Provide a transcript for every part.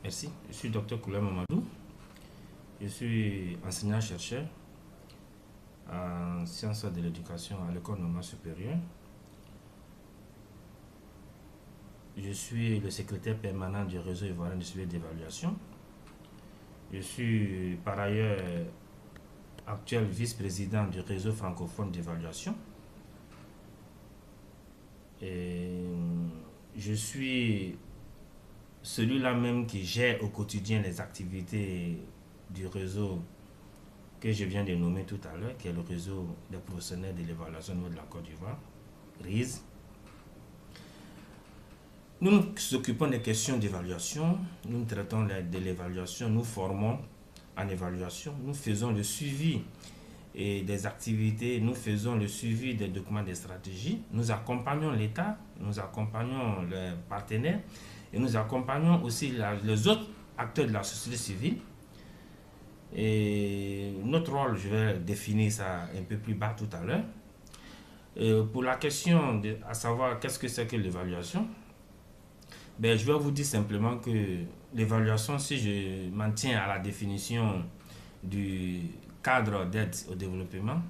Merci. Je suis Dr Koula Mamadou. Je suis enseignant-chercheur en sciences de l'éducation à l'École normale supérieure. Je suis le secrétaire permanent du réseau ivoirien de suivi d'évaluation. Je suis par ailleurs actuel vice-président du réseau francophone d'évaluation. Et je suis celui-là même qui gère au quotidien les activités du réseau que je viens de nommer tout à l'heure, qui est le réseau des professionnels de l'évaluation au niveau de la Côte d'Ivoire, RISE. Nous nous occupons des questions d'évaluation, nous traitons de l'évaluation, nous formons en évaluation, nous faisons le suivi et des activités, nous faisons le suivi des documents de stratégie, nous accompagnons l'État, nous accompagnons les partenaires et nous accompagnons aussi les autres acteurs de la société civile. Et notre rôle, je vais définir ça un peu plus bas tout à l'heure. Pour la question à savoir qu'est-ce que c'est que l'évaluation, je vais vous dire simplement que l'évaluation, si je m'en tiens à la définition du cadre d'aide au développement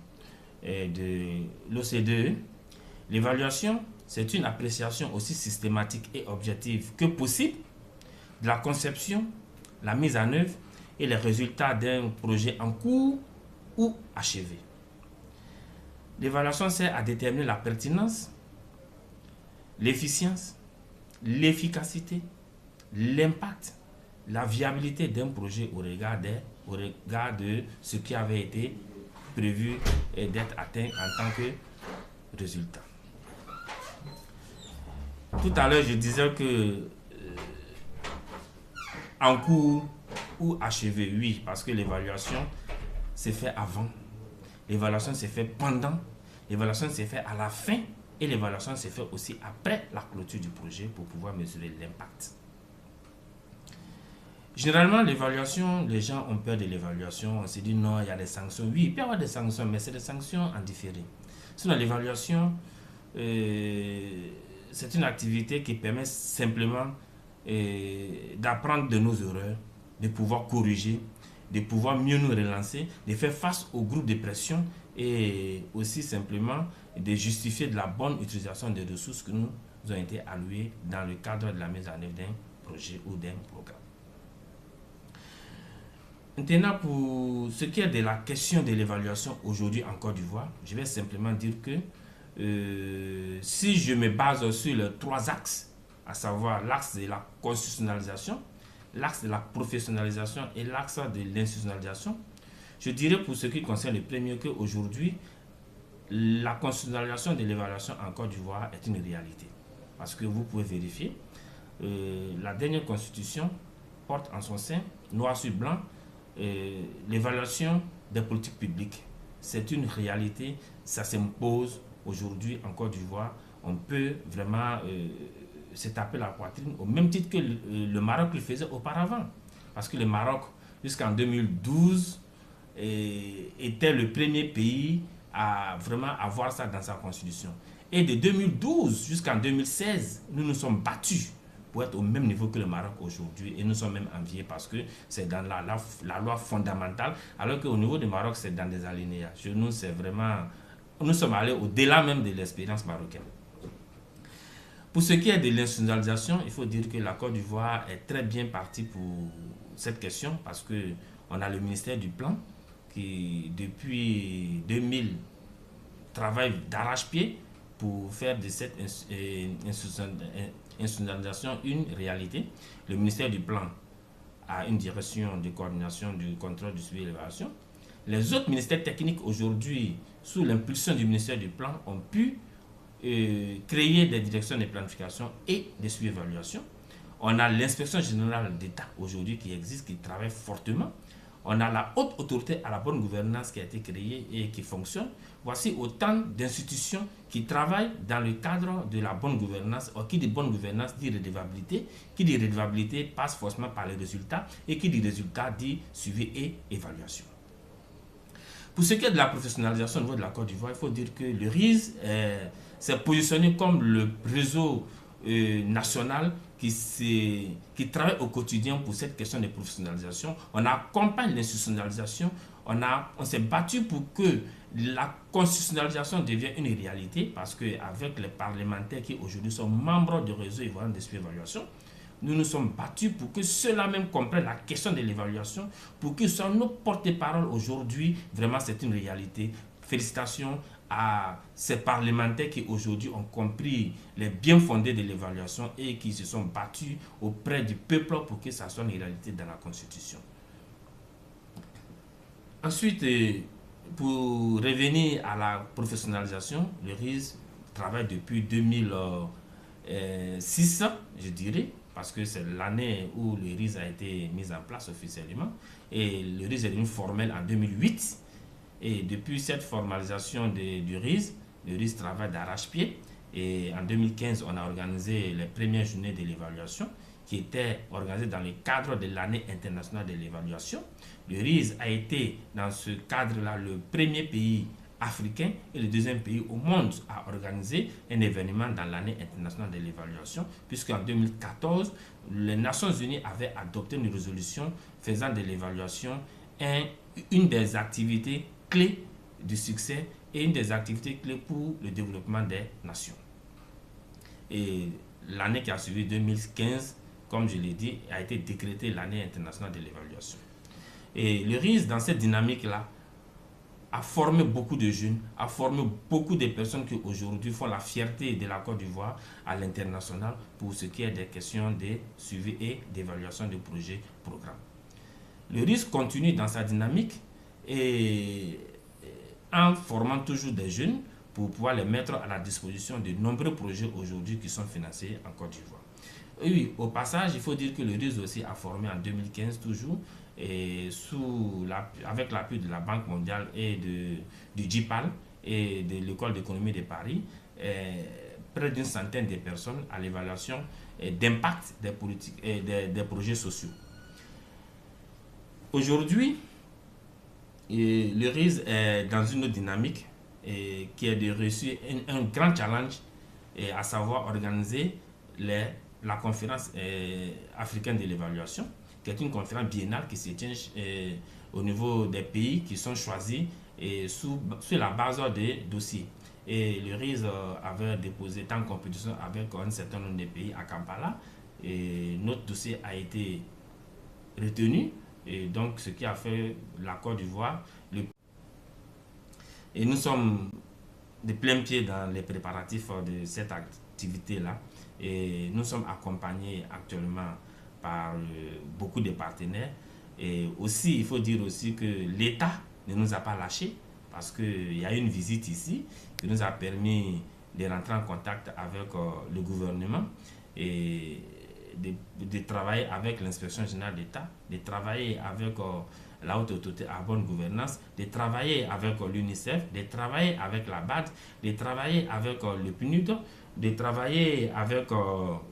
et de l'OCDE, l'évaluation, c'est une appréciation aussi systématique et objective que possible de la conception, la mise en œuvre et les résultats d'un projet en cours ou achevé. L'évaluation sert à déterminer la pertinence, l'efficience, l'efficacité, l'impact, la viabilité d'un projet au regard de ce qui avait été prévu et d'être atteint en tant que résultat. Tout à l'heure, je disais que en cours ou achevé, oui, parce que l'évaluation s'est fait avant, l'évaluation s'est fait pendant, l'évaluation s'est fait à la fin et l'évaluation s'est fait aussi après la clôture du projet pour pouvoir mesurer l'impact. Généralement, l'évaluation, les gens ont peur de l'évaluation, on se dit non, il y a des sanctions. Oui, il peut y avoir des sanctions, mais c'est des sanctions en différé. Sinon, l'évaluation, c'est une activité qui permet simplement d'apprendre de nos erreurs, de pouvoir corriger, de pouvoir mieux nous relancer, de faire face aux groupes de pression et aussi simplement de justifier de la bonne utilisation des ressources qui nous ont été allouées dans le cadre de la mise en œuvre d'un projet ou d'un programme. Maintenant, pour ce qui est de la question de l'évaluation aujourd'hui en Côte d'Ivoire, je vais simplement dire que si je me base sur les trois axes, à savoir l'axe de la constitutionnalisation, l'axe de la professionnalisation et l'axe de l'institutionnalisation, je dirais pour ce qui concerne le premier qu'aujourd'hui, la constitutionnalisation de l'évaluation en Côte d'Ivoire est une réalité. Parce que vous pouvez vérifier, la dernière constitution porte en son sein, noir sur blanc, l'évaluation des politiques publiques. C'est une réalité, ça s'impose aujourd'hui en Côte d'Ivoire. On peut vraiment se taper la poitrine au même titre que le Maroc le faisait auparavant. Parce que le Maroc, jusqu'en 2012, était le premier pays à vraiment avoir ça dans sa constitution. Et de 2012 jusqu'en 2016, nous nous sommes battus pour être au même niveau que le Maroc aujourd'hui. Et nous sommes même enviés parce que c'est dans la loi fondamentale, alors qu'au niveau du Maroc, c'est dans des alinéas. Chez nous, c'est vraiment... Nous sommes allés au-delà même de l'expérience marocaine. Pour ce qui est de l'institutionnalisation, il faut dire que la Côte d'Ivoire est très bien partie pour cette question parce qu'on a le ministère du Plan qui, depuis 2000, travaille d'arrache-pied pour faire de cette institutionnalisation une réalité. Le ministère du Plan a une direction de coordination du contrôle du suivi et de l'évaluation. Les autres ministères techniques aujourd'hui, sous l'impulsion du ministère du Plan, ont pu créer des directions de planification et de suivi et d'évaluation. On a l'inspection générale d'État aujourd'hui qui existe, qui travaille fortement. On a la haute autorité à la bonne gouvernance qui a été créée et qui fonctionne. Voici autant d'institutions qui travaillent dans le cadre de la bonne gouvernance. Qui dit bonne gouvernance dit redevabilité. Qui dit redevabilité passe forcément par les résultats. Et qui dit résultat dit suivi et évaluation. Pour ce qui est de la professionnalisation au niveau de la Côte d'Ivoire, il faut dire que le RISE s'est positionné comme le réseau national qui travaillent au quotidien pour cette question de professionnalisation. On accompagne l'institutionnalisation. On s'est battu pour que la constitutionnalisation devienne une réalité parce qu'avec les parlementaires qui aujourd'hui sont membres du réseau ivoirien d'esprit évaluation, nous nous sommes battus pour que ceux-là même comprennent la question de l'évaluation, pour qu'ils soient nos porte-parole aujourd'hui. Vraiment, c'est une réalité. Félicitations à ces parlementaires qui aujourd'hui ont compris les bien fondés de l'évaluation et qui se sont battus auprès du peuple pour que ça soit une réalité dans la Constitution. Ensuite, pour revenir à la professionnalisation, le RIS travaille depuis 2006, je dirais, parce que c'est l'année où le RIS a été mis en place officiellement. Et le RIS est devenu formel en 2008. Et depuis cette formalisation du RIS, le RIS travaille d'arrache-pied. Et en 2015, on a organisé les premières journées de l'évaluation qui étaient organisées dans le cadre de l'année internationale de l'évaluation. Le RIS a été, dans ce cadre-là, le premier pays africain et le deuxième pays au monde à organiser un événement dans l'année internationale de l'évaluation, puisqu'en 2014, les Nations Unies avaient adopté une résolution faisant de l'évaluation une des activités clés du succès et une des activités clés pour le développement des nations. Et l'année qui a suivi, 2015, comme je l'ai dit, a été décrétée l'année internationale de l'évaluation. Et le RIS, dans cette dynamique-là, a formé beaucoup de jeunes, a formé beaucoup de personnes qui aujourd'hui font la fierté de la Côte d'Ivoire à l'international pour ce qui est des questions de suivi et d'évaluation de projets, programmes. Le RIS continue dans sa dynamique et en formant toujours des jeunes pour pouvoir les mettre à la disposition de nombreux projets aujourd'hui qui sont financés en Côte d'Ivoire. Et oui, au passage, il faut dire que le RIS aussi a formé en 2015 toujours, et avec l'appui de la Banque mondiale et du JIPAL et de l'École d'économie de Paris, près d'une centaine de personnes à l'évaluation d'impact des politiques et des projets sociaux. Aujourd'hui, le RIS est dans une autre dynamique qui est de réussir un grand challenge, à savoir organiser la conférence africaine de l'évaluation, qui est une conférence biennale qui se tient au niveau des pays qui sont choisis sur la base des dossiers. Et le RIS avait déposé en compétition avec un certain nombre de pays à Kampala, et notre dossier a été retenu, et donc ce qui a fait la Côte d'Ivoire. Et nous sommes de plein pied dans les préparatifs de cette activité-là, et nous sommes accompagnés actuellement par beaucoup de partenaires. Et aussi, il faut dire aussi que l'État ne nous a pas lâchés, parce qu'il y a eu une visite ici qui nous a permis de rentrer en contact avec le gouvernement et de travailler avec l'inspection générale d'État, de travailler avec la haute autorité à bonne gouvernance, de travailler avec l'UNICEF, de travailler avec la BAD, de travailler avec le PNUD, de travailler avec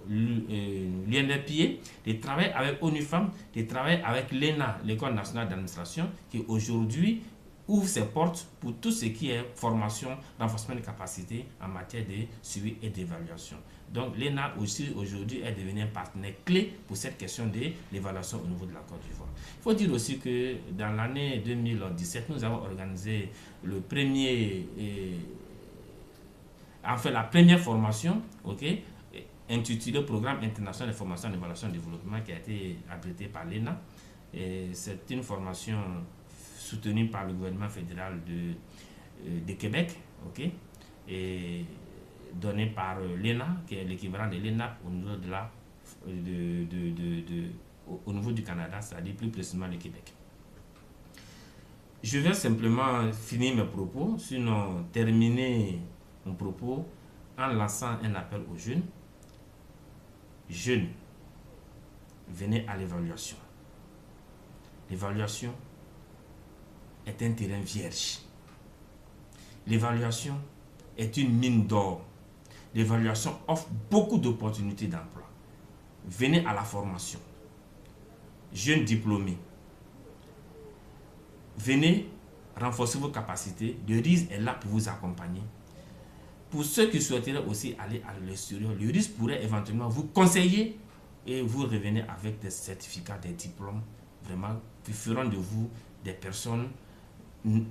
l'UNDP, de travailler avec ONU Femmes, de travailler avec l'ENA, l'École nationale d'administration, qui aujourd'hui ouvre ses portes pour tout ce qui est formation, renforcement de capacité en matière de suivi et d'évaluation. Donc l'ENA aussi aujourd'hui est devenu un partenaire clé pour cette question de l'évaluation au niveau de la Côte d'Ivoire. Il faut dire aussi que dans l'année 2017, nous avons organisé la première formation, intitulée Programme international de formation, d'évaluation et de développement, qui a été abritée par l'ENA. C'est une formation soutenue par le gouvernement fédéral de Québec, et donnée par l'ENA, qui est l'équivalent de l'ENA au niveau au niveau du Canada, c'est-à-dire plus précisément le Québec. Je vais simplement finir mes propos, sinon terminer mon propos en lançant un appel aux jeunes. Jeunes, venez à l'évaluation. L'évaluation est un terrain vierge. L'évaluation est une mine d'or. L'évaluation offre beaucoup d'opportunités d'emploi. Venez à la formation. Jeunes diplômés, venez renforcer vos capacités. Le RIS est là pour vous accompagner. Pour ceux qui souhaiteraient aussi aller à l'extérieur, le RIS pourrait éventuellement vous conseiller et vous revenez avec des certificats, des diplômes, vraiment, qui feront de vous des personnes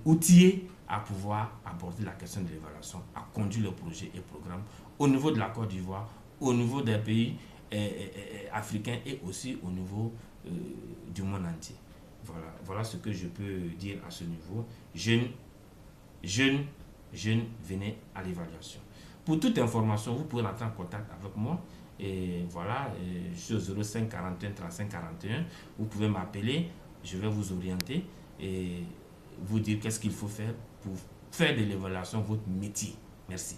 outillées à pouvoir aborder la question de l'évaluation, à conduire le projet et programme au niveau de la Côte d'Ivoire, au niveau des pays africains et aussi au niveau du monde entier. Voilà ce que je peux dire à ce niveau. Jeunes, venez à l'évaluation. Pour toute information, vous pouvez entrer en contact avec moi. Et voilà, je suis au 05 41 35 41. Vous pouvez m'appeler, je vais vous orienter et vous dire qu'est-ce qu'il faut faire pour faire de l'évaluation votre métier. Merci.